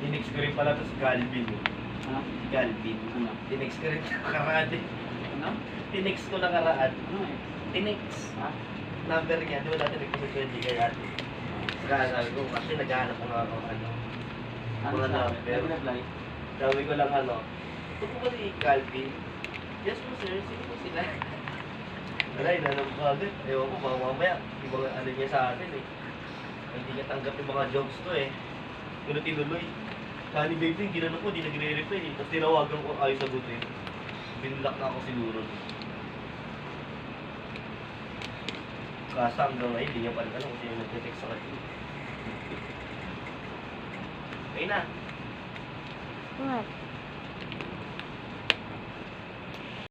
Tinext ko rin pala to si Galvin. Ha? Si Galvin. Ano? Tinext ko rin nakaraan eh. Ano? Tinext ko nakaraan. Ano eh? Tinext. Ha? Number niya, di ba dati nagpapagpwede kay ate? Kaya sabi ko, kasi naghahanap ko nga ako ano. Ano Wala sabi? na, pero- Nag-reply? Sabi ko lang ano, ito po ba si Galvin? Yes po sir, sino po sila? Wala, inanong ko agad. Ewan ko, baka mamaya, ibang ano niya sa atin eh. Hindi niya tanggap yung mga jokes ko eh. Pero tinuloy. Kani baby, ginano ko, di nagre-reply eh. Tapos tinawagan ko, ayaw sagutin. Binlock na ako siguro. Kasa hanggang ngayon, hindi niya pa rin alam kung sino nagte-text sa kanya. Okay na. What?